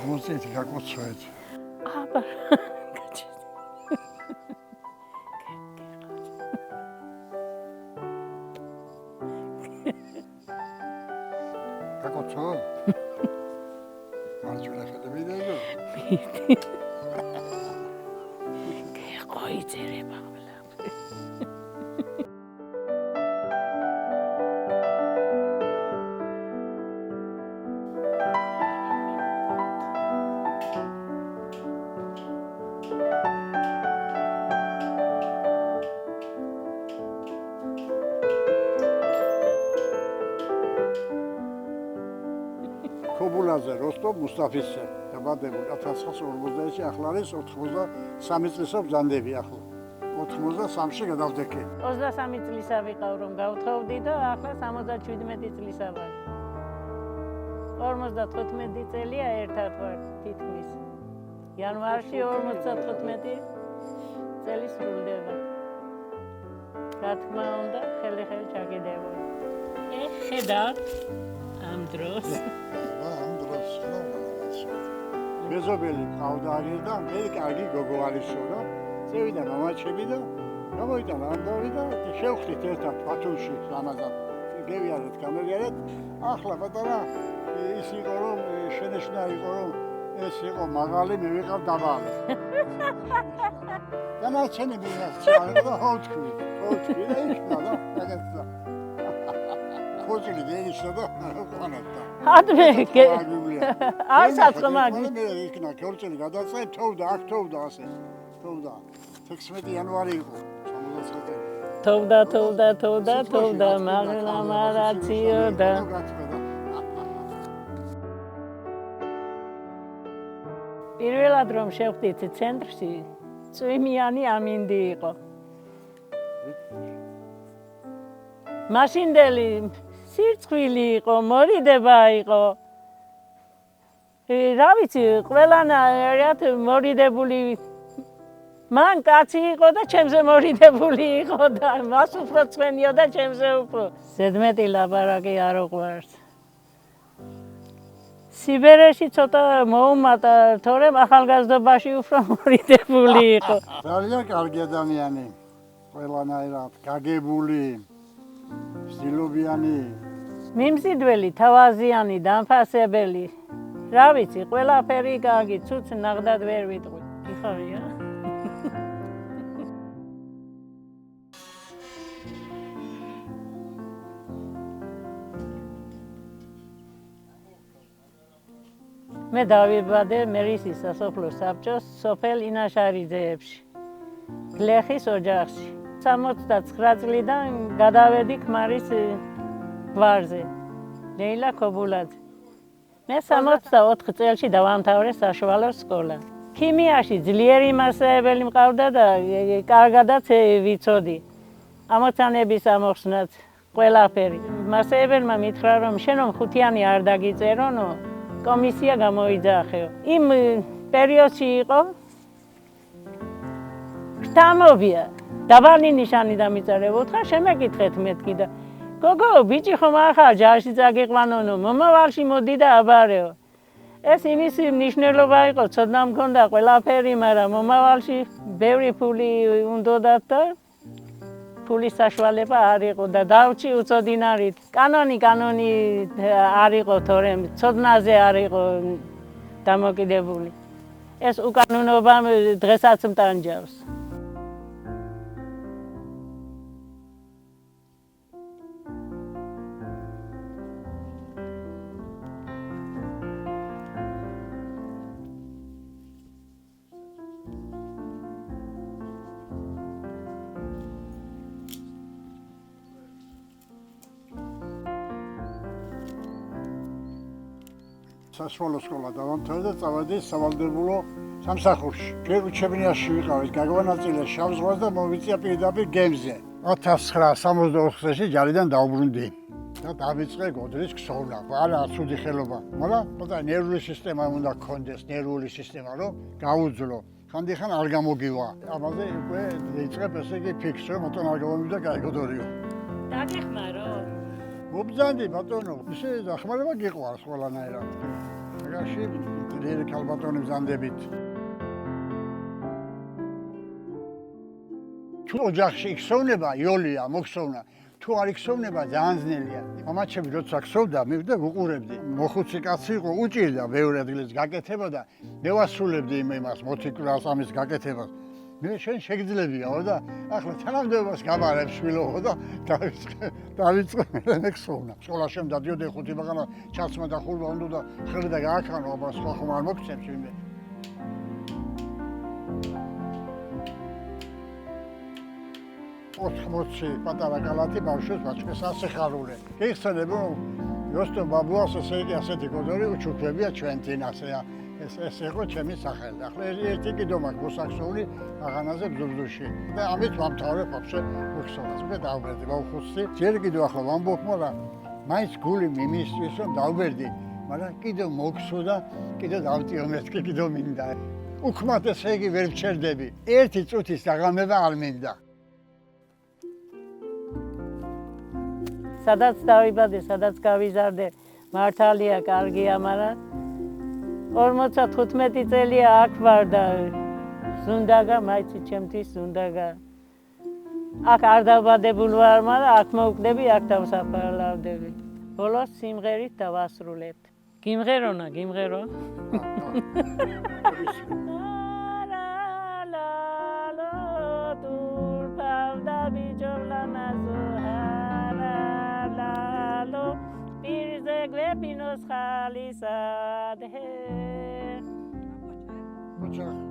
მოწეთ გაკოცვეთ. აბა. გაკოცო? მარჯვენა ხელები დაიგო? გეყოიწერება ყველა. ქობულაზე როსტომ მუსტაფისზე დაბადებული 1950-ში, ახლა არის 83 წლისო ბრძანდები ახლა. 83-ში გადავდექი. 23 წლისა ვიყავ რომ გავთხოვდი და ახლა 77 წლისა ვარ. 55 წელია ერთად ვარ თითქმის. იანვარში 55 წელი სრულდება. რა თქმა უნდა, ხელი ჩაგიდებოდი. ხედავთ ამ დროს. მეზობელი ყავდა და მე კარგი გოგო არისო და წევიდა მამაჩემი და გამოვიდა ლანდავი და შევხვდით ერთად ბათუმში ლამაზად გევიარეთ გამევიარეთ ახლა პატარა ის იყო რომ შენიშნა იყო რომ ეს იყო მაღალი მე ვიყავ დაბალი და ნაჩენი მიაღწია და ხოთქვი და იქნა და ეგეცა ხოთილი დენიშნა და ყანატა ადმე ასაცმაგი მე იქნა ქორწილი გადაწყვეტ თოვდა აქ თოვდა ასე თოვდა 16 იანვარი იყო 70 თოვდა მაღლა მარაციოდა პირველად რომ შევხვდით ცენტრში წვიმიანი ამინდი იყო მაშინდელი სირცხვილი იყო, მორიდება იყო. რა ვიცი, ყველანაირად მორიდებული მან კაცი იყო და ჩემზე მორიდებული იყო და მას უფრო წვენიოდა ჩემზე უფრო. ზედმეტი ლაპარაკი არ უყვარს. სიბერეში ცოტა მოუმატა, თორემ ახალგაზრდობაში უფრო მორიდებული იყო. ძალიან კარგი ადამიანი, ყველანაირად გაგებული. სტილობიანი მიმზიდველი, თავაზიანი, დამფასებელი. რა ვიცი, ყველაფერი კარგი, ცუც ნაღდად ვერ ვიტყვი. იხარია? მე დავიბადე მერისის სასოფლო საბჭოს სოფელ ინაშარიძეებში, გლეხის ოჯახში. 69 წლიდან გადავედი ქმარის გვარზე, ლეილა ქობულაძე. მე 64 წელში დავამთავრე საშუალო სკოლა. ქიმიაში ძლიერი მასწავლებელი მყავდა და კარგადაც ვიცოდი. ამოცანების ამოხსნაც ყველაფერი. მასწავლებელმა მითხრა რომ შენ რომ ხუთიანი არ დაგიწერონო, კომისია გამოიძახეო. იმ პერიოდში იყო რთამობია. დაბალი ნიშანი დამიწერებოთ ხა შემეკითხეთ მეთქი და გოგო ბიჭი ხომ ახლა ჯარში წაგიყვანონო მომავალში მოდი და აბარეო ეს იმის მნიშვნელობა იყო ცოდნა მქონდა ყველაფერი მაგრამ მომავალში ბევრი ფული უნდოდათ და ფულის საშუალება არ იყო და დავჭი უწოდინარით კანონი არ იყო თორემ ცოდნაზე არ იყო დამოკიდებული ეს უკანონობა დღესაც მტანჯავს სასწავლო სკოლა დავამთავრე და წავედი სავალდებულო სამსახურში. გერუჩებინიაში ვიყავით, გაგვანაწილეს შავ ზღვას და მოვიწია პირდაპირ გემზე. 1964 წელს ჯარიდან დავბრუნდი და დავიწყე გოდრის ქსოვნა. არა, ცუდი ხელობა. მაგრამ პატარა ნერვული სისტემა უნდა გქონდეს, ნერვული სისტემა, რომ გაუძლო. ხანდახან არ გამოგივა. ამაზე უკვე იწყებ ესე იგი ფიქს, რომ მოტონ არ გამომივიდა კაი გოდორიო. დაგეხმარო? მობძანდი ბატონო, ისე დახმარება გიყვარს ყველანაირად. აგაში ძლიერი ქალბატონი ბრძანდებით. თუ ოჯახში იხსოვნება, იოლია მოხსოვნა. თუ არ იხსოვნება, ძალიან ძნელია. მამაჩემი როცა ხსოვდა, მივიდა ვუყურებდი. მოხუცი კაცი იყო, უჭირდა ბევრ ადგილას გაკეთება და მე ვასრულებდი იმას, მოთიკვრას ამის გაკეთებას. მე შენ შეგძლებიაო და ახლა თანამდებობას გამარებ შვილოო და დავიწყე მე ხსოვნა. სკოლაში დადიოდი 5 ბაღანა ჩაცმა და ხურვა უნდა და ხრდა გააქანო, აბა სხვა ხომ არ მოგცემს ვინმე. 80 პატარა კალათი ბავშვებს ვაჭრეს ასეხარულე. გიხსენებო იოსტო ბაბუას ესე იგი ასეთი კოდორი უჩუქებია ჩვენთინ ასეა. ეს იყო ჩემი სახელი. ახლა ერთი კიდო მაქვს მოსაქსოური აღანაზე ბზუზუში. და ამით ვამთავრებ ვაფშე უხსოვს. მე დავბერდი ბავშვი. ჯერ კიდევ ახლა ვამბობ, მაგრამ მაინც გული მიმისთვის რომ დავბერდი, მაგრამ კიდევ მოგსოდა, კიდევ დავტიო მეთქი კიდევ მინდა. უქმად ესე იგი ვერ ვჩერდები. ერთი წუთის დაღამება არ მინდა. სადაც დავიბადე, სადაც გავიზარდე, მართალია კარგია, მაგრამ 45 წელია აქ ვარ და ზუნდაგა, მაიცი ჩემთვის ზუნდაგა. აქ არ დავბადებულ ვარ, მაგრამ აქ მოვკვდები, აქ დავსაფარლავდები. ბოლოს სიმღერით დავასრულებთ. გიმღერონა, გიმღერო? Muchas